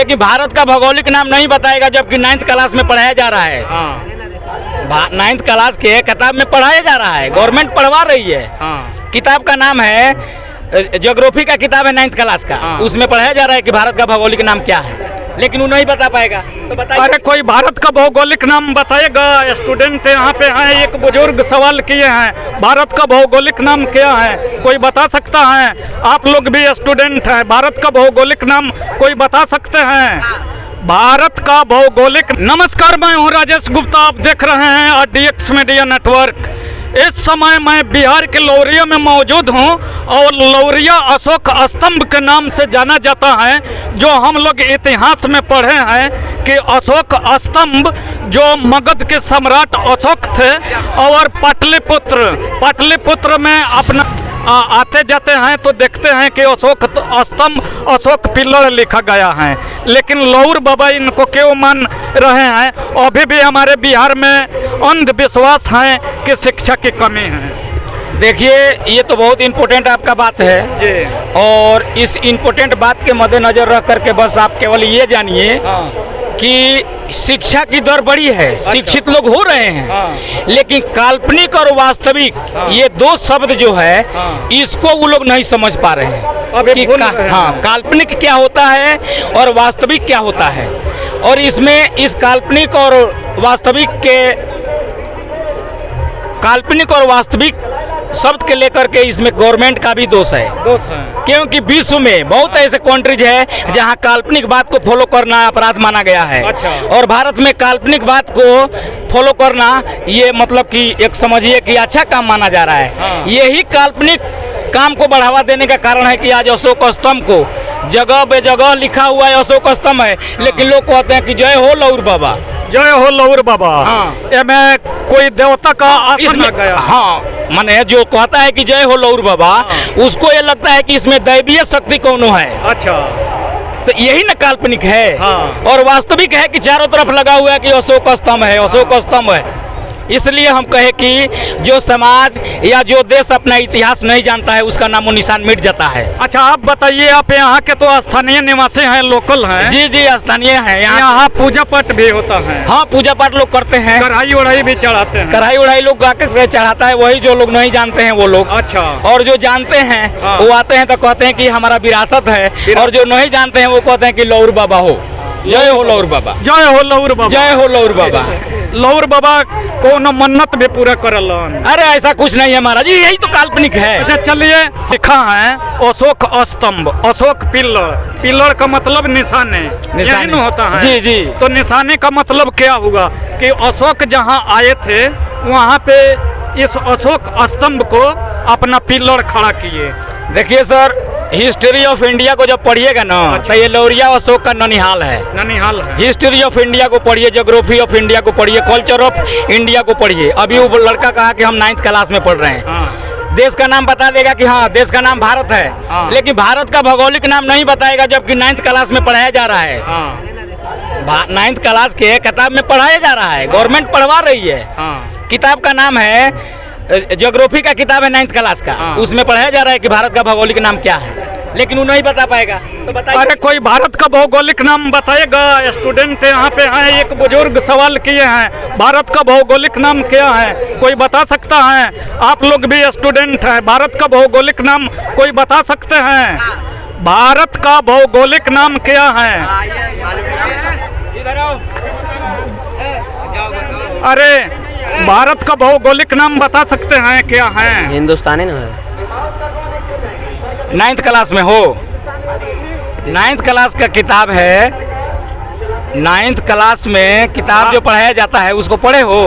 लेकिन भारत का भौगोलिक नाम नहीं बताएगा, जबकि 9th क्लास में पढ़ाया जा रहा है। 9th क्लास के किताब में पढ़ाया जा रहा है, गवर्नमेंट पढ़वा रही है। किताब का नाम है ज्योग्राफी का किताब है 9th क्लास का, उसमें पढ़ाया जा रहा है कि भारत का भौगोलिक नाम क्या है, लेकिन वो नहीं बता पाएगा। तो बताइए, अरे कोई भारत का भौगोलिक नाम बताएगा। स्टूडेंट यहाँ पे हैं, एक बुजुर्ग सवाल किए हैं, भारत का भौगोलिक नाम क्या है, कोई बता सकता है? आप लोग भी स्टूडेंट हैं, भारत का भौगोलिक नाम कोई बता सकते हैं? भारत का भौगोलिक। नमस्कार, मैं हूँ राजेश गुप्ता, आप देख रहे हैं RDX मीडिया नेटवर्क। इस समय मैं बिहार के लौरिया में मौजूद हूं और लौरिया अशोक स्तंभ के नाम से जाना जाता है। जो हम लोग इतिहास में पढ़े हैं कि अशोक स्तंभ जो मगध के सम्राट अशोक थे और पाटलिपुत्र में अपना आते जाते हैं तो देखते हैं कि अशोक स्तंभ, अशोक पिल्लर लिखा गया है, लेकिन लौर बाबा इनको क्यों मान रहे हैं? अभी भी हमारे बिहार में अंधविश्वास है कि शिक्षा की कमी है। देखिए ये तो बहुत इम्पोर्टेंट आपका बात है जी, और इस इम्पोर्टेंट बात के मद्देनजर रख करके बस आप केवल ये जानिए कि शिक्षा की दर बढ़ी है, शिक्षित लोग हो रहे हैं, लेकिन काल्पनिक और वास्तविक ये दो शब्द जो है इसको वो लोग नहीं समझ पा रहे हैं कि काल्पनिक क्या होता है और वास्तविक क्या होता है। और इसमें इस काल्पनिक और वास्तविक शब्द के लेकर के इसमें गवर्नमेंट का भी दोष है, क्योंकि विश्व में बहुत ऐसे कंट्रीज है जहां काल्पनिक बात को फॉलो करना अपराध माना गया है। और भारत में काल्पनिक बात को फॉलो करना ये मतलब कि एक समझिए कि अच्छा काम माना जा रहा है। यही काल्पनिक काम को बढ़ावा देने का कारण है कि आज अशोक स्तंभ को जगह बे जगह लिखा हुआ है अशोक स्तंभ है, लेकिन लोग कहते हैं कि जय हो लौर बाबा, जय हो लौर बाबा। मैं कोई देवता का इसमें माने जो कहता है कि जय हो लौर बाबा, उसको ये लगता है कि इसमें दैवीय शक्ति कौन है। अच्छा, तो यही ना काल्पनिक है। और वास्तविक है कि चारों तरफ लगा हुआ है कि अशोक स्तंभ है, अशोक स्तंभ है। इसलिए हम कहे कि जो समाज या जो देश अपना इतिहास नहीं जानता है उसका नामो निशान मिट जाता है। अच्छा, आप बताइए, आप यहाँ के तो स्थानीय निवासी हैं, लोकल हैं? जी जी, स्थानीय हैं। यहाँ पूजा पाठ भी होता है? हाँ, पूजा पाठ लोग करते हैं, कढ़ाई उड़ाई भी चढ़ाते हैं। कढ़ाई उड़ाई लोग गाकर चढ़ाता है, वही जो लोग नहीं जानते हैं वो लोग। अच्छा, और जो जानते हैं वो आते हैं तो कहते हैं कि हमारा विरासत है, और जो नहीं जानते हैं वो कहते हैं कि लौर बाबा हो, जय हो लौर बाबा, जय हो लौर बाबा, जय हो लौर बाबा। लौर बाबा को न मन्नत भी पूरा करलन? अरे ऐसा कुछ नहीं है महाराज, यही तो काल्पनिक है। अच्छा चलिए, लिखा है अशोक स्तंभ, अशोक पिल्लर, पिल्लर का मतलब निशाने, निशाने होता है। जी जी, तो निशाने का मतलब क्या हुआ कि अशोक जहाँ आए थे वहाँ पे इस अशोक स्तंभ को अपना पिल्लर खड़ा किए। देखिए सर, हिस्ट्री ऑफ इंडिया को जब पढ़िएगा ना तो ये लौरिया अशोक का ननिहाल है, ननिहाल है। हिस्ट्री ऑफ इंडिया को पढ़िए, ज्योग्राफी ऑफ इंडिया को पढ़िए, कल्चर ऑफ इंडिया को पढ़िए। अभी वो लड़का कहा कि हम 9th क्लास में पढ़ रहे हैं, देश का नाम बता देगा कि हाँ देश का नाम भारत है, लेकिन भारत का भौगोलिक नाम नहीं बताएगा, जबकि 9th क्लास में पढ़ाया जा रहा है। 9th क्लास के किताब में पढ़ाया जा रहा है, गवर्नमेंट पढ़वा रही है। किताब का नाम है ज्योग्राफी का किताब है 9th क्लास का, उसमें पढ़ाया जा रहा है कि भारत का भौगोलिक नाम क्या है, लेकिन वो नहीं बता पाएगा। तो बताइए, अरे कोई भारत का भौगोलिक नाम बताएगा। स्टूडेंट यहाँ पे हैं, एक बुजुर्ग सवाल किए हैं, भारत का भौगोलिक नाम क्या है, कोई बता सकता है? आप लोग भी स्टूडेंट हैं, भारत का भौगोलिक नाम कोई बता सकते हैं? भारत का भौगोलिक नाम क्या है? अरे भारत का भौगोलिक नाम बता सकते हैं क्या है? हिंदुस्तानी ना है। 9th क्लास में हो, 9th क्लास का किताब है, 9th क्लास में किताब जो पढ़ाया जाता है उसको पढ़े हो?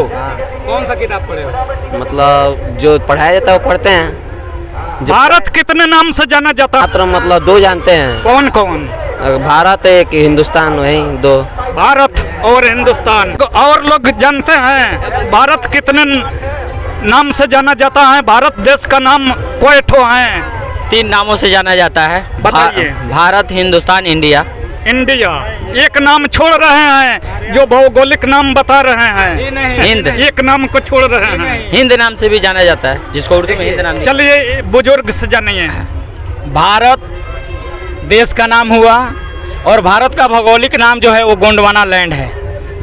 कौन सा किताब पढ़े हो? मतलब जो पढ़ाया जाता है वो पढ़ते हैं। भारत कितने नाम से जाना जाता है? मतलब 2 जानते हैं। कौन कौन? भारत, एक हिंदुस्तान, वही 2। भारत और हिंदुस्तान। और लोग जानते हैं भारत कितने नाम से जाना जाता है? भारत देश का नाम कोई ठो है? 3 नामों से जाना जाता है। बताइए। भारत, हिंदुस्तान, इंडिया। इंडिया एक नाम छोड़ रहे हैं, जो भौगोलिक नाम बता रहे हैं। हिंद एक नाम को छोड़ रहे हैं। हिंद नाम से भी जाना जाता है, जिसको उर्दू में हिंद नाम। चलिए बुजुर्ग से जानिए। भारत देश का नाम हुआ, और भारत का भौगोलिक नाम जो है वो गोंडवाना लैंड है।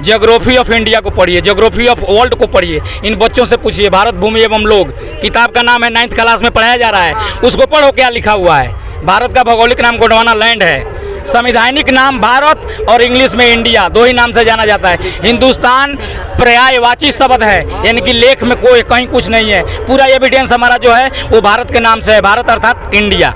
ज्योग्राफी ऑफ इंडिया को पढ़िए, ज्योग्राफी ऑफ वर्ल्ड को पढ़िए, इन बच्चों से पूछिए। भारत भूमि एवं लोग किताब का नाम है, 9th क्लास में पढ़ाया जा रहा है, उसको पढ़ो क्या लिखा हुआ है। भारत का भौगोलिक नाम गोंडवाना लैंड है। संवैधानिक नाम भारत और इंग्लिश में इंडिया, दो ही नाम से जाना जाता है। हिंदुस्तान पर्यायवाची शब्द है, यानी कि लेख में कोई कहीं कुछ नहीं है। पूरा एविडेंस हमारा जो है वो भारत के नाम से है, भारत अर्थात इंडिया।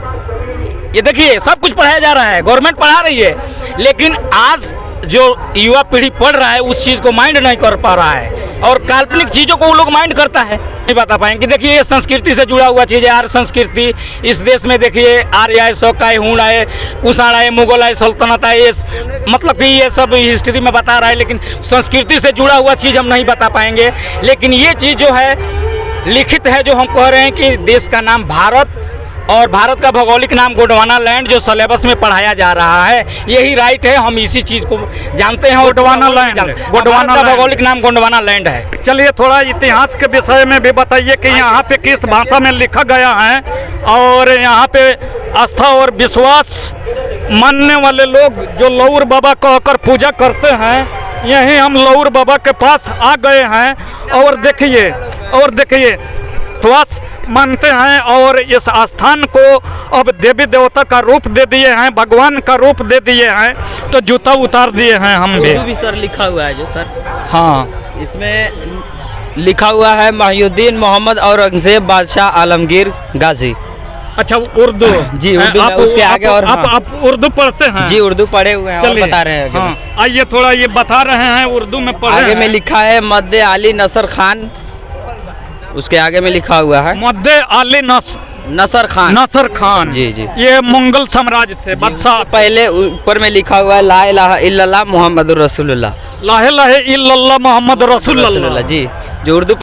ये देखिए सब कुछ पढ़ाया जा रहा है, गवर्नमेंट पढ़ा रही है, लेकिन आज जो युवा पीढ़ी पढ़ रहा है उस चीज़ को माइंड नहीं कर पा रहा है, और काल्पनिक चीज़ों को वो लोग माइंड करता है, नहीं बता पाएंगे। देखिए ये संस्कृति से जुड़ा हुआ चीज़ है। आर्य संस्कृति इस देश में देखिए, आर्य आए, शौक आए, हूण आए, कुषाण आए, मुगल आए, सल्तनत आए, ये मतलब कि ये सब हिस्ट्री में बता रहा है, लेकिन संस्कृति से जुड़ा हुआ चीज़ हम नहीं बता पाएंगे। लेकिन ये चीज़ जो है लिखित है, जो हम कह रहे हैं कि देश का नाम भारत और भारत का भौगोलिक नाम गोंडवाना लैंड जो सिलेबस में पढ़ाया जा रहा है, यही राइट है। हम इसी चीज़ को जानते हैं। गोंडवाना लैंड, गोंडवाना का भौगोलिक नाम गोंडवाना लैंड है। चलिए थोड़ा इतिहास के विषय में भी बताइए कि यहाँ पे किस भाषा में लिखा गया है, और यहाँ पे आस्था और विश्वास मानने वाले लोग जो लौर बाबा कहकर पूजा करते हैं, यहीं हम लौर बाबा के पास आ गए हैं। और देखिए विश्वास मानते हैं, और इस स्थान को अब देवी देवता का रूप दे दिए हैं, भगवान का रूप दे दिए हैं, तो जूता उतार दिए हैं हम भी। उर्दू भी सर लिखा हुआ है जो सर, हाँ, इसमें लिखा हुआ है महिउद्दीन मोहम्मद औरंगजेब बादशाह आलमगीर गाजी। अच्छा उर्दू जी, उर्दू में उसके आगे और आप उर्दू पढ़ते हैं? जी उर्दू पढ़े हुए हैं, और बता रहे हैं आगे में। हाँ, आइए थोड़ा ये बता रहे हैं, उर्दू में पढ़े आगे हैं। में लिखा है मद्दे आली नसर खान, उसके आगे में लिखा हुआ है मद्दे आली नसर खान। जी। जी। ये मंगल साम्राज्य थे, बादशाह। पहले ऊपर में लिखा हुआ है ला इलाहा इल्लल्लाह मुहम्मदुर रसूलुल्लाह। लाहे लाहे इल्लल्लाह मोहम्मद रसूलुल्लाह। जी, जो उर्दू